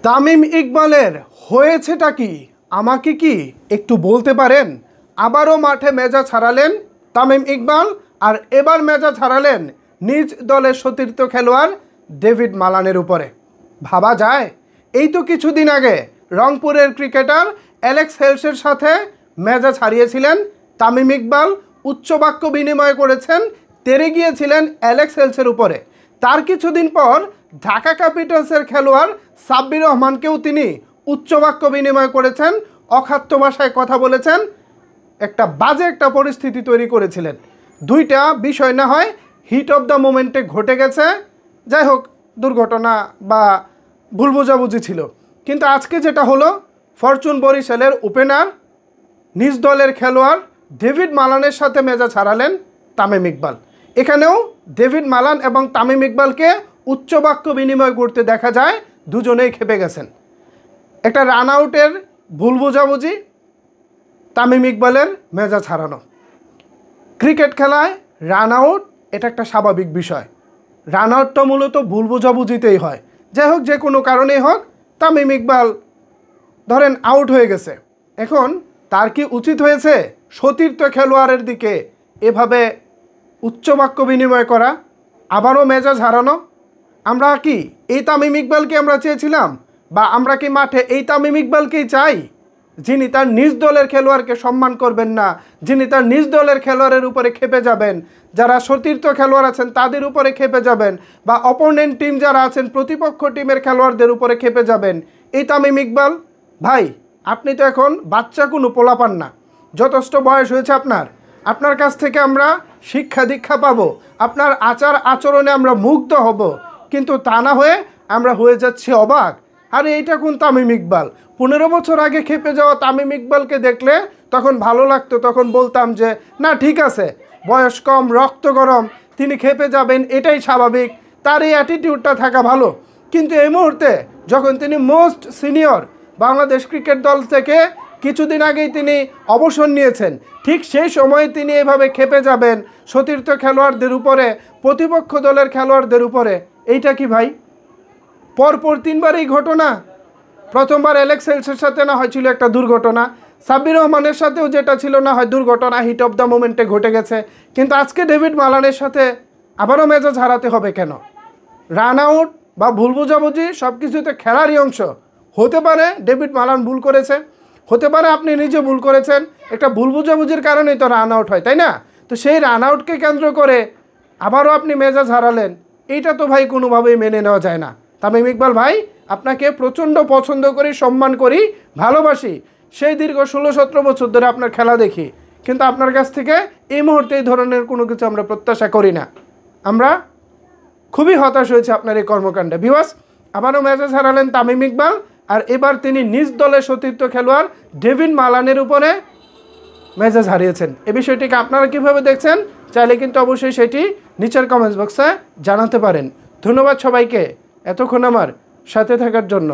তামিম ইকবালের হয়েছেটা কি আমাকে কি একটু বলতে পারেন? আবারও মাঠে মেজাজ হারালেন তামিম ইকবাল, আর এবার মেজাজ হারালেন নিজ দলের সতীর্থ খেলোয়াড় ডেভিড মালানের উপরে। ভাবা যায়, এই তো কিছুদিন আগে রংপুরের ক্রিকেটার অ্যালেক্স হেলসের সাথে মেজাজ হারিয়েছিলেন তামিম ইকবাল, উচ্চবাক্য বিনিময় করেছেন, তেড়ে গিয়েছিলেন অ্যালেক্স হেলসের উপরে। তার কিছুদিন পর ঢাকা ক্যাপিটালসের খেলোয়াড় সাব্বির রহমানকেও তিনি উচ্চবাক্য বিনিময় করেছেন, অখাদ্য ভাষায় কথা বলেছেন, একটা বাজে একটা পরিস্থিতি তৈরি করেছিলেন। দুইটা বিষয় না হয় হিট অফ দ্য মোমেন্টে ঘটে গেছে, যাই হোক দুর্ঘটনা বা ভুল বোঝাবুঝি ছিল। কিন্তু আজকে যেটা হলো, ফরচুন বরিশালের ওপেনার নিজ দলের খেলোয়াড় ডেভিড মালানের সাথে মেজাজ হারালেন তামিম ইকবাল। এখানেও ডেভিড মালান এবং তামিম ইকবালকে উচ্চবাক্য বিনিময় করতে দেখা যায়, দুজনেই খেপে গেছেন। একটা রান আউটের ভুল বোঝাবুঝি, তামিম ইকবালের মেজাজ হারানো। ক্রিকেট খেলায় রান আউট এটা একটা স্বাভাবিক বিষয়। রান আউটটা মূলত ভুল বোঝাবুঝিতেই হয়। যাই হোক, যে কোনো কারণেই হোক, তামিম ইকবাল ধরেন আউট হয়ে গেছে। এখন তার কি উচিত হয়েছে সতীর্থ খেলোয়াড়ের দিকে এভাবে উচ্চবাক্য বিনিময় করা, আবারও মেজাজ হারানো? আমরা কি এই তামিম ইকবালকে আমরা চেয়েছিলাম, বা আমরা কি মাঠে এই তামিম ইকবালকেই চাই, যিনি তার নিজ দলের খেলোয়াড়কে সম্মান করবেন না, যিনি তার নিজ দলের খেলোয়াড়ের উপরে খেপে যাবেন, যারা সতীর্থ খেলোয়াড় আছেন তাদের উপরে খেপে যাবেন, বা অপোনেন্ট টিম যারা আছেন প্রতিপক্ষ টিমের খেলোয়াড়দের উপরে খেপে যাবেন? এই তামিম ইকবাল ভাই, আপনি তো এখন বাচ্চা কোনো পোলাপান না, যথেষ্ট বয়স হয়েছে আপনার। আপনার কাছ থেকে আমরা শিক্ষা দীক্ষা পাবো, আপনার আচার আচরণে আমরা মুগ্ধ হব, কিন্তু তা না হয়ে আমরা হয়ে যাচ্ছি অবাক। আরে এইটা কোন তামিম ইকবাল? 15 বছর আগে খেপে যাওয়া তামিম ইকবালকে দেখলে তখন ভালো লাগতো, তখন বলতাম যে না ঠিক আছে, বয়স কম, রক্ত গরম, তিনি খেপে যাবেন, এটাই স্বাভাবিক, তার এই অ্যাটিটিউডটা থাকা ভালো। কিন্তু এই মুহূর্তে যখন তিনি মোস্ট সিনিয়র, বাংলাদেশ ক্রিকেট দল থেকে কিছুদিন আগেই তিনি অবসর নিয়েছেন, ঠিক সেই সময়ে তিনি এভাবে খেপে যাবেন সতীর্থ খেলোয়াড়দের উপরে, প্রতিপক্ষ দলের খেলোয়াড়দের উপরে? এইটা কি ভাই? পরপর 3বার এই ঘটনা। প্রথমবার অ্যালেক্স হেলসের সাথে না হয়েছিল একটা দুর্ঘটনা, সাব্বির রহমানের সাথেও যেটা ছিল না হয় দুর্ঘটনা, হিট অফ দ্য মোমেন্টে ঘটে গেছে, কিন্তু আজকে ডেভিড মালানের সাথে আবারও মেজাজ হারাতে হবে কেন? রান আউট বা ভুল বোঝাবুঝি সব কিছুতে খেলারই অংশ। হতে পারে ডেভিড মালান ভুল করেছে, হতে পারে আপনি নিজে ভুল করেছেন, একটা ভুল বোঝাবুঝির কারণেই তো রান আউট হয়, তাই না? তো সেই রান আউটকে কেন্দ্র করে আবারও আপনি মেজাজ হারালেন, এইটা তো ভাই কোনোভাবেই মেনে নেওয়া যায় না। তামিম ইকবাল ভাই, আপনাকে প্রচণ্ড পছন্দ করি, সম্মান করি, ভালোবাসি, সেই দীর্ঘ 16-17 বছর ধরে আপনার খেলা দেখি, কিন্তু আপনার কাছ থেকে এই মুহূর্তে এই ধরনের কোনো কিছু আমরা প্রত্যাশা করি না। আমরা খুবই হতাশ হয়েছে আপনার এই কর্মকাণ্ডে। ভিউয়ার্স, আবারও মেজাজ হারালেন তামিম ইকবাল, আর এবার তিনি নিজ দলের সতীর্থ খেলোয়াড় ডেভিড মালানের উপরে মেজাজ হারিয়েছেন। এই বিষয়টিকে আপনারা কীভাবে দেখছেন, চাইলে কিন্তু অবশ্যই সেটি নিচের কমেন্টস বক্সে জানাতে পারেন। ধন্যবাদ সবাইকে এতক্ষণ আমার সাথে থাকার জন্য।